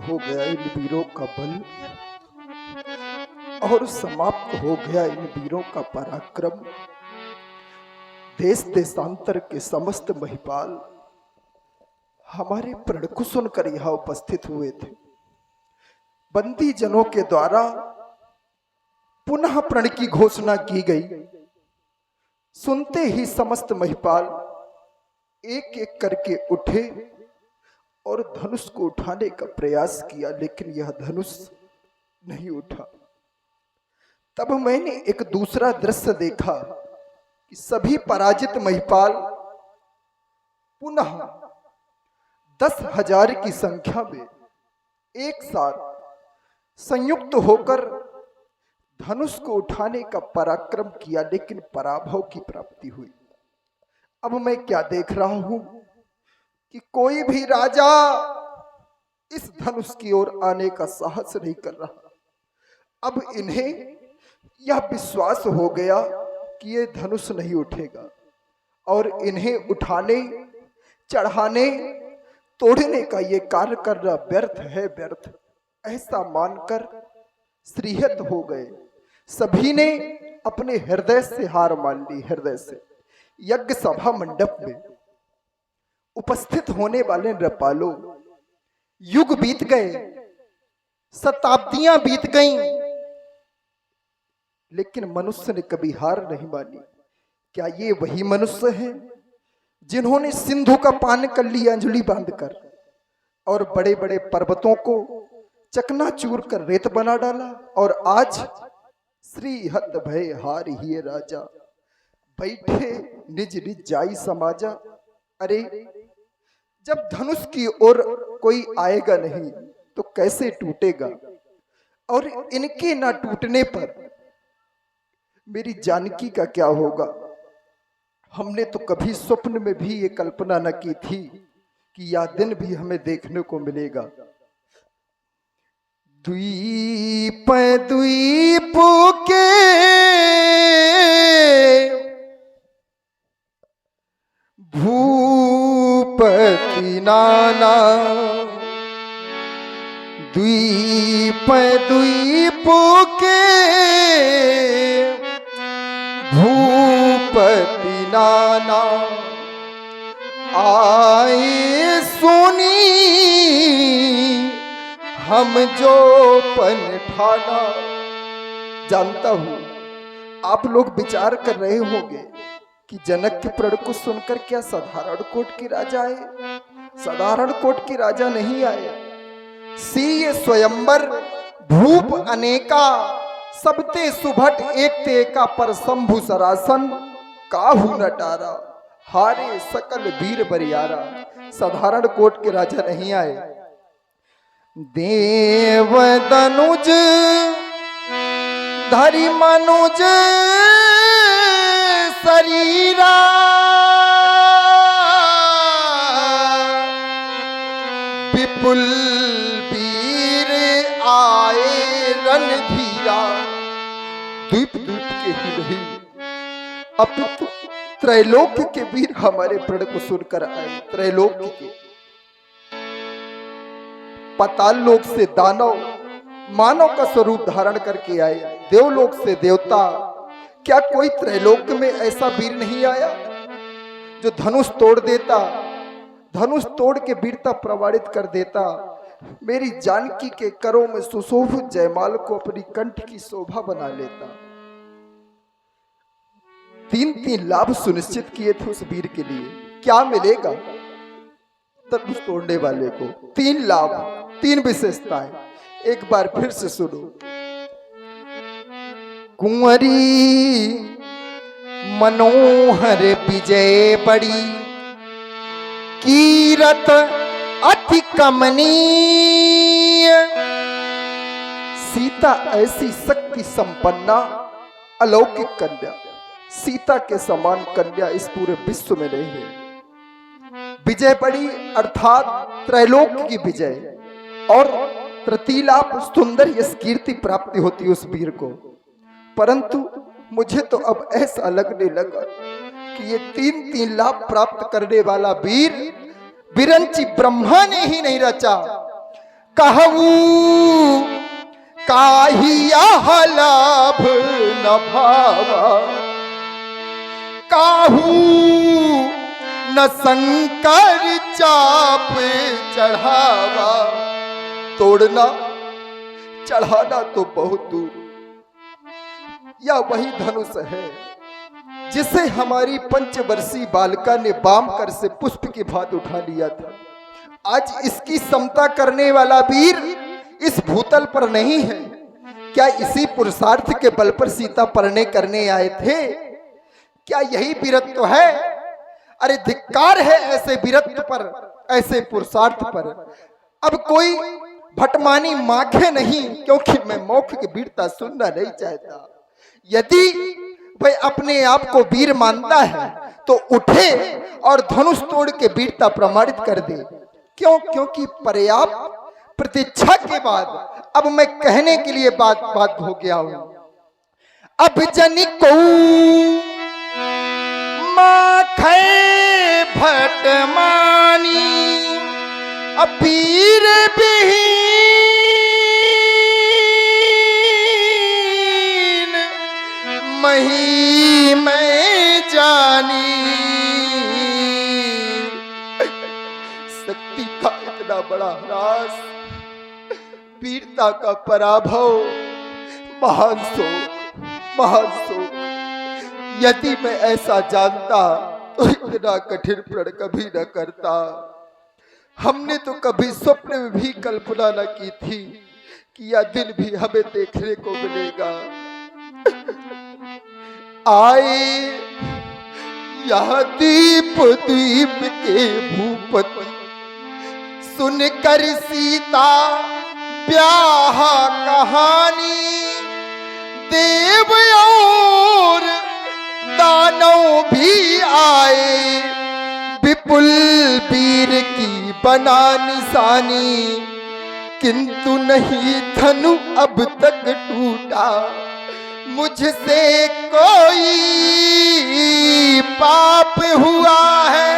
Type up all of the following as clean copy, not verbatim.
हो गया इन वीरों का बल और समाप्त हो गया इन वीरों का पराक्रम। देश देशांतर के समस्त महिपाल हमारे प्रण को सुनकर यहाँ उपस्थित हुए थे। बंदी जनों के द्वारा पुनः प्रण की घोषणा की गई। सुनते ही समस्त महिपाल एक एक करके उठे और धनुष को उठाने का प्रयास किया, लेकिन यह धनुष नहीं उठा। तब मैंने एक दूसरा दृश्य देखा कि सभी पराजित महिपाल पुनः 10,000 की संख्या में एक साथ संयुक्त होकर धनुष को उठाने का पराक्रम किया, लेकिन पराभव की प्राप्ति हुई। अब मैं क्या देख रहा हूं कि कोई भी राजा इस धनुष की ओर आने का साहस नहीं कर रहा। अब इन्हें यह विश्वास हो गया कि ये धनुष नहीं उठेगा और इन्हें उठाने, चढ़ाने, तोड़ने का ये कार्य करना व्यर्थ है, व्यर्थ ऐसा मानकर श्रीहत हो गए। सभी ने अपने हृदय से हार मान ली। हृदय से यज्ञ सभा मंडप में उपस्थित होने वाले नृपालों, युग बीत गए, शताब्दियां बीत गईं, लेकिन मनुष्य ने कभी हार नहीं मानी। क्या ये वही मनुष्य हैं जिन्होंने सिंधु का पान कर लिया अंजलि बांधकर और बड़े बड़े पर्वतों को चकनाचूर कर रेत बना डाला, और आज श्री हत भय हार ही राजा, बैठे निज निज जाई समाजा। अरे जब धनुष की ओर कोई आएगा नहीं तो कैसे टूटेगा, और इनके ना टूटने पर मेरी जानकी का क्या होगा। हमने तो कभी स्वप्न में भी ये कल्पना न की थी कि यह दिन भी हमें देखने को मिलेगा। द्वीप द्वीप के भूपति नाना, द्वीप द्वीप के भूपति नाना, आए सुनी हम जो पन ठाना। जानता हूं आप लोग विचार कर रहे होंगे कि जनक के प्रण को सुनकर क्या साधारण कोट के राजा आए। साधारण कोट के राजा नहीं आए। सीय स्वयंवर भूप अनेका, सबते सुभट एक तेका, पर शंभु सरासन काहू नटारा, हारे सकल वीर बरियारा। साधारण कोट के राजा नहीं आए। देव दनुज धरि मनुज शरीरा, विपुल वीर आए रणधीरा। द्वीप द्वीप के ही नहीं अपितु त्रैलोक्य के वीर हमारे प्रण को सुनकर आए। त्रैलोक्य के, पाताल लोक से दानव मानव का स्वरूप धारण करके आए, देवलोक से देवता। क्या कोई त्रैलोक्य में ऐसा वीर नहीं आया जो धनुष तोड़ देता, धनुष तोड़ के वीरता प्रमाणित कर देता, मेरी जानकी के करों में सुशोभित जयमाल को अपनी कंठ की शोभा बना लेता। 3-3 लाभ सुनिश्चित किए थे उस वीर के लिए। क्या मिलेगा धनुष तोड़ने वाले को? 3 लाभ, 3 विशेषताएं। एक बार फिर से सुनो। कुंवरी मनोहर विजय बड़ी, कीरत अति कमनीय। सीता ऐसी शक्ति संपन्ना अलौकिक कन्या, सीता के समान कन्या इस पूरे विश्व में नहीं है। विजय बड़ी अर्थात त्रैलोक्य की विजय, और तृतीलाप सुंदर यश कीर्ति प्राप्ति होती है उस वीर को। परंतु मुझे तो अब ऐसा लगने लगा कि ये 3-3 लाभ प्राप्त करने वाला वीर विरंची ब्रह्मा ने ही नहीं रचा, कहू काहिया लाभ न भावा, काहू न शंकर चाप चढ़ावा। तोड़ना चढ़ाना तो बहुत दूर, या वही धनुष है जिसे हमारी पंचवर्षीय बालिका ने बाम कर से पुष्प की भांति उठा लिया था। आज इसकी समता करने वाला वीर इस भूतल पर नहीं है। क्या इसी पुरुषार्थ के बल पर सीता परणे करने आए थे? क्या यही वीरत्व है? अरे धिक्कार है ऐसे वीरत्व पर, ऐसे पुरुषार्थ पर। अब कोई भटमानी माखे नहीं, क्योंकि मैं मौख की वीरता सुनना नहीं चाहता। यदि वह अपने आप को वीर मानता है तो उठे और धनुष तोड़ के वीरता प्रमाणित कर दे। क्यों? क्योंकि पर्याप्त प्रतीक्षा के बाद अब मैं कहने के लिए बात हो गया हूं। अब जनी को माखे भटमानी, अबीर बिहीन मही में जानी। शक्ति का इतना बड़ा ह्रास, वीरता का पराभव, महान शोक, महान शोक। यदि मैं ऐसा जानता तो इतना कठिन प्रण कभी न करता। हमने तो कभी स्वप्न में भी कल्पना न की थी कि यह दिन भी हमें देखने को मिलेगा। आए यह दीप द्वीप के भूपति, सुनकर सीता ब्याह कहानी। देव और दानव भी आए, विपुल वीर की बना निशानी। किंतु नहीं धनु अब तक टूटा, मुझसे कोई पाप हुआ है।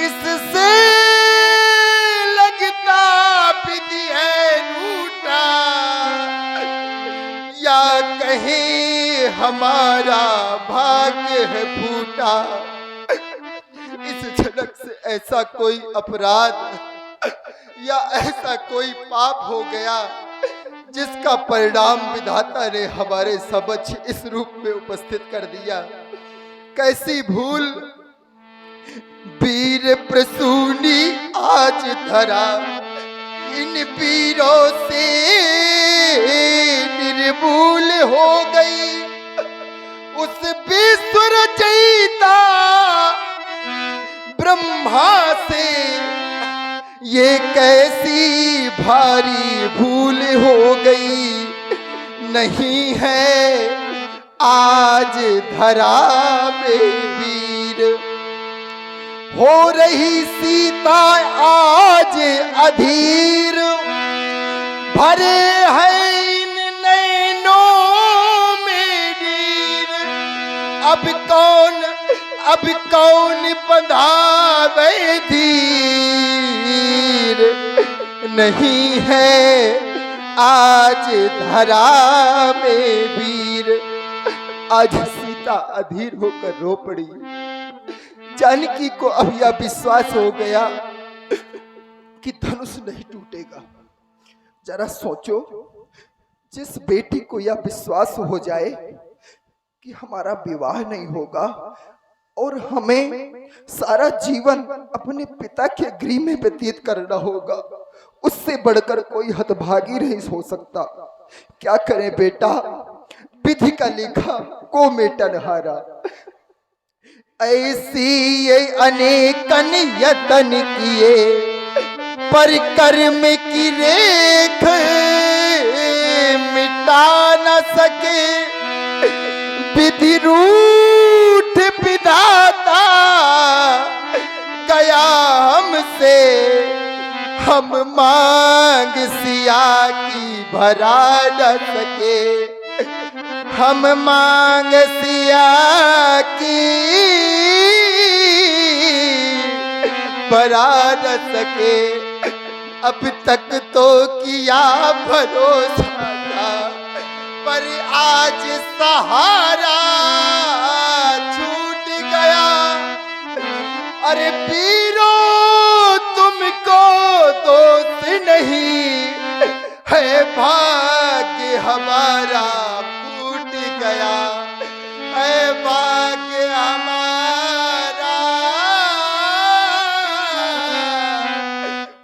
इससे लगता विधि है रूठा, या कहीं हमारा भाग्य है फूटा। इस झलक से ऐसा कोई अपराध या ऐसा कोई पाप हो गया जिसका परिणाम विधाता ने हमारे समक्ष इस रूप में उपस्थित कर दिया। कैसी भूल वीर प्रसूनी आज धरा, इन वीरों से निर्मूल हो गई। उस विश्व रचयिता ब्रह्मा से ये कैसी भारी भूल हो गई। नहीं है आज धरा में वीर, हो रही सीता आज अधीर। भरे हैं इन नैनों में नीर, अब कौन बंधावे धीर। नहीं है आज धरा में वीर। आज सीता अधीर होकर रो पड़ी। जानकी को अब यह विश्वास हो गया कि धनुष नहीं टूटेगा। जरा सोचो, जिस बेटी को यह विश्वास हो जाए कि हमारा विवाह नहीं होगा और हमें सारा जीवन अपने पिता के गृह में व्यतीत करना होगा, उससे बढ़कर कोई हतभागी नहीं हो सकता। क्या करें बेटा, विधि का लेखा को मेटन हारा। ऐसी ये अनेकन यतन किए, पर कर्म की रेख मिटा न सके। विधि रूठ विधाता गया हमसे, हम मांग सिया की भरा न सके। हम मांग सिया की भरा न सके। अब तक तो किया भरोसा था, पर आज सहारा छूट गया। अरे पीरो तुमको दोस्त नहीं है, भाग्य हमारा फूट गया, है भाग्य हमारा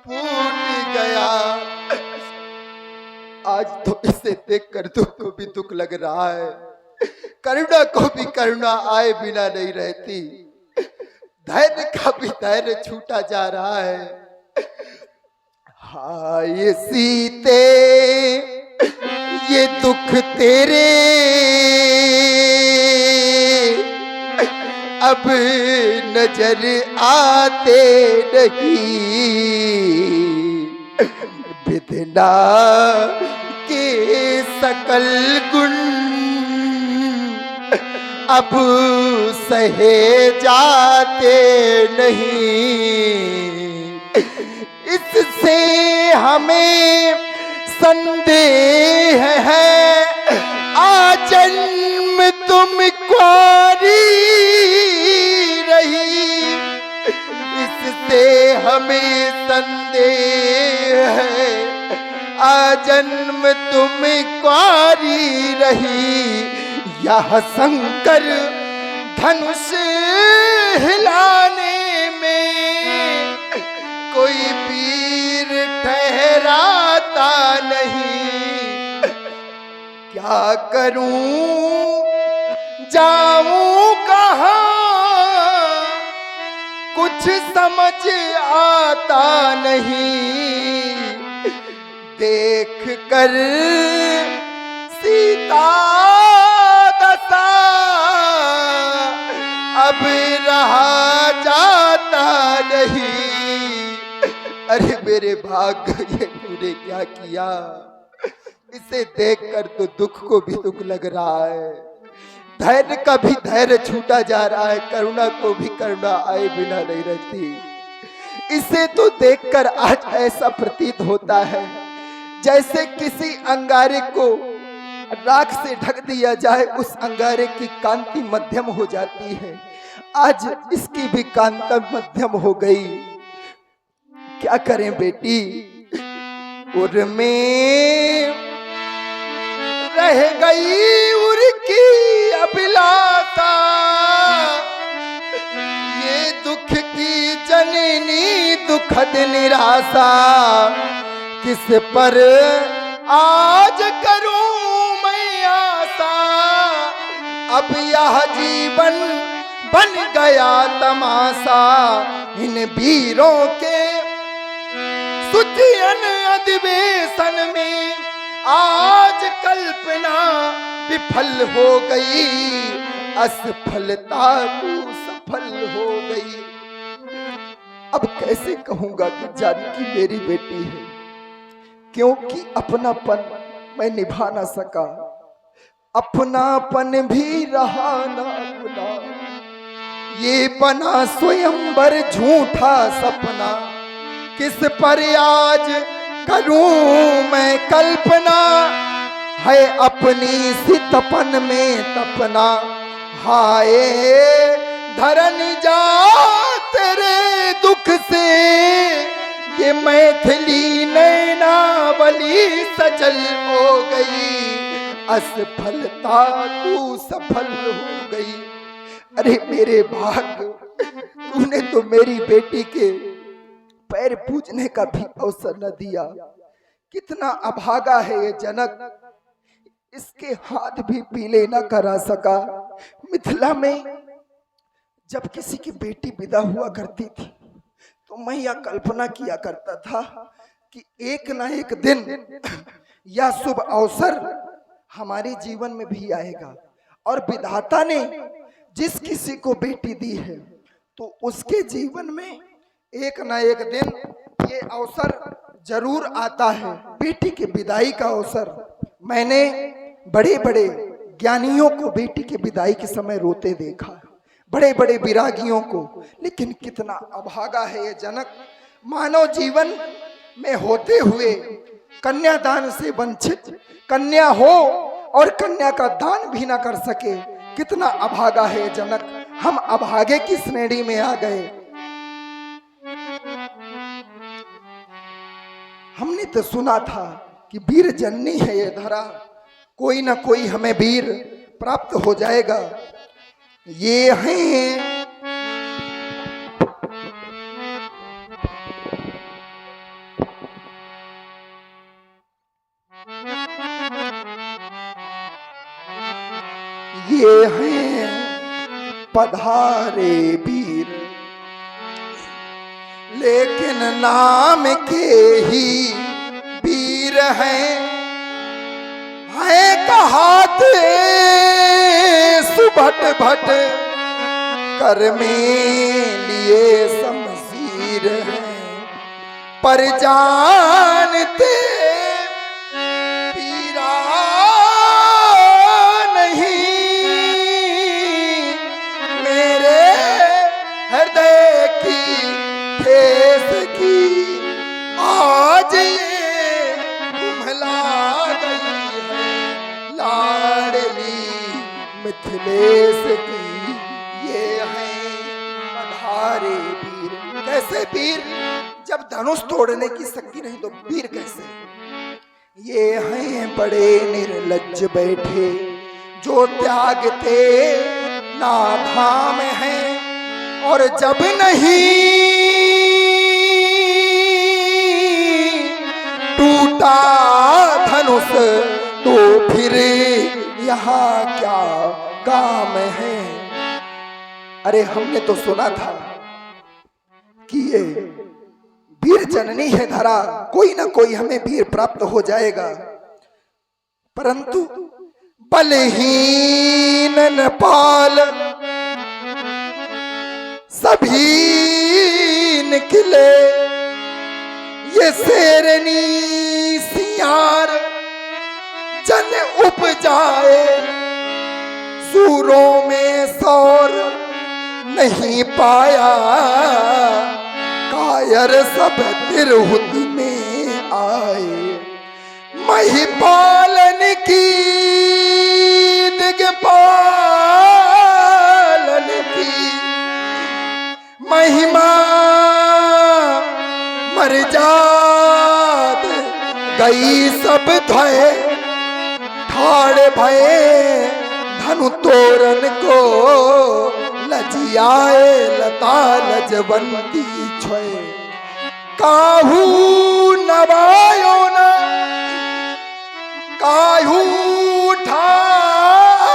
फूट गया। आज तो इसे देखकर दुख को भी दुख लग रहा है, करुणा को भी करुणा आए बिना नहीं रहती, धैर्य का भी धैर्य छूटा जा रहा है। हाय सीते ये दुख तेरे अब नजर आते नहीं, विधना के सकल गुण अब सहे जाते नहीं। इससे हमें संदेह है आजन्म तुम कुंवारी रही, इससे हमें संदेह है आजन्म तुम कुंवारी रही। यह शंकर धनुष हिलाने में कोई वीर ठहराता नहीं, क्या करूं जाऊं कहां कुछ समझ आता नहीं। देख कर सीता दशा अब रहा जाता नहीं। अरे मेरे भाग्य ये तूने क्या किया, इसे देखकर तो दुख को भी दुख लग रहा है, धैर्य का भी धैर्य छूटा जा रहा है, करुणा को भी करुणा आए बिना नहीं रहती। इसे तो देखकर आज ऐसा प्रतीत होता है जैसे किसी अंगारे को राख से ढक दिया जाए, उस अंगारे की कांति मध्यम हो जाती है, आज इसकी भी कांति मध्यम हो गई। क्या करें बेटी, उर में रह गई उर की अभिलाषा, ये दुख की जननी दुखद निराशा, किस पर आज करूं मैं आशा। अब यह जीवन बन गया तमाशा, इन वीरों के सुचियन अधिवेशन में आज कल्पना विफल हो गई, असफलता तू सफल हो गई। अब कैसे कहूंगा कि जानकी मेरी बेटी है, क्योंकि अपनापन मैं निभा ना सका, अपनापन भी रहा ना अपना, ये बना स्वयंवर झूठा सपना, किस पर आज करूं मैं कल्पना, है अपनी सी तपन में तपना। हाय धरन जा तेरे दुख से, ये मैथिली नैनावली सजल हो गई, असफलता तू सफल हो गई। अरे मेरे भाग्य, तूने तो मेरी बेटी के पैर पूजने का भी अवसर न दिया। कितना अभागा है ये जनक, इसके हाथ भी पीले न करा सका। मिथिला में जब किसी की बेटी विदा हुआ करती थी तो मैं यह कल्पना किया करता था कि एक न एक दिन यह शुभ अवसर हमारे जीवन में भी आएगा, और विधाता ने जिस किसी को बेटी दी है तो उसके जीवन में एक न एक दिन ये अवसर जरूर आता है, बेटी की विदाई का अवसर। मैंने बड़े बड़े ज्ञानियों को बेटी के विदाई के समय रोते देखा, बड़े बड़े विरागियों को, लेकिन कितना अभागा है ये जनक। मानव जीवन में होते हुए कन्यादान से वंचित कन्या हो और कन्या का दान भी ना कर सके, कितना अभागा है जनक। हम अभागे की श्रेणी में आ गए। हमने तो सुना था कि वीर जननी है ये धरा, कोई ना कोई हमें वीर प्राप्त हो जाएगा। ये हैं ये हैं पधारे वीर, लेकिन नाम के ही वीर हैं। कहाते सुभट भट कर में लिए शमशीर हैं, पर जानते पीरा नहीं मेरे हृदय की ठेस की। आज ये कुम्हला गई है लाडली मिथिलेश की। ये हैं पधारे वीर। कैसे वीर? जब धनुष तोड़ने की शक्ति नहीं तो वीर कैसे? ये हैं बड़े निर्लज्ज बैठे जो त्यागते ना धाम हैं, और जब नहीं टूटा धनुष तो फिर यहाँ क्या काम है। अरे हमने तो सुना था कि ये वीर जननी है धरा, कोई ना कोई हमें वीर प्राप्त हो जाएगा, परंतु बलहीन नपाल सभी निकले। ये शेरनी सियार जन उपजाए, सूरों में सौर नहीं पाया। कायर सब तिरहुत में आए, महिपालन की दिग्पालन की महिमा मर्याद गई सब धय। ठाड़ भये धनु तोरण को लजियाए लता लजवंती छोए। काहू नवायो न काहू उठायो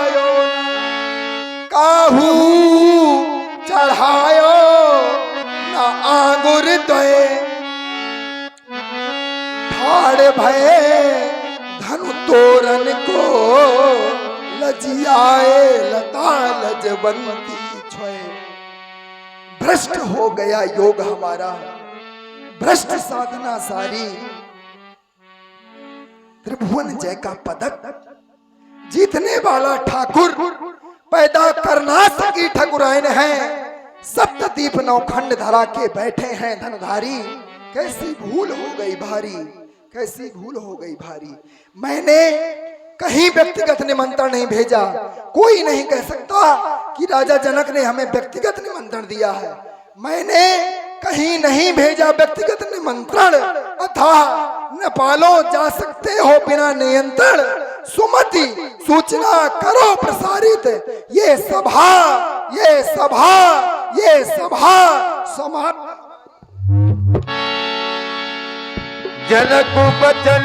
न काहू चढ़ायो न आंगुर दे। ठाड़ भये धनु तोरण को लजियाए लता लजवंती छोए। भ्रष्ट हो गया योग हमारा, भ्रष्ट साधना सारी। त्रिभुवन जय का पदक जीतने वाला ठाकुर पैदा करना सकी ठकुराइन है। सप्तदीप नौखंड धरा के बैठे हैं धनधारी। कैसी भूल हो गई भारी, कैसी भूल हो गई भारी। मैंने कहीं व्यक्तिगत निमंत्रण नहीं भेजा। कोई नहीं कह सकता कि राजा जनक ने हमें व्यक्तिगत निमंत्रण दिया है। मैंने कहीं नहीं भेजा व्यक्तिगत निमंत्रण। अतः नेपालो जा सकते हो बिना नियंत्रण। सुमति सूचना करो प्रसारित। ये सभा ये सभा ये सभा समाप्त। जनक बचन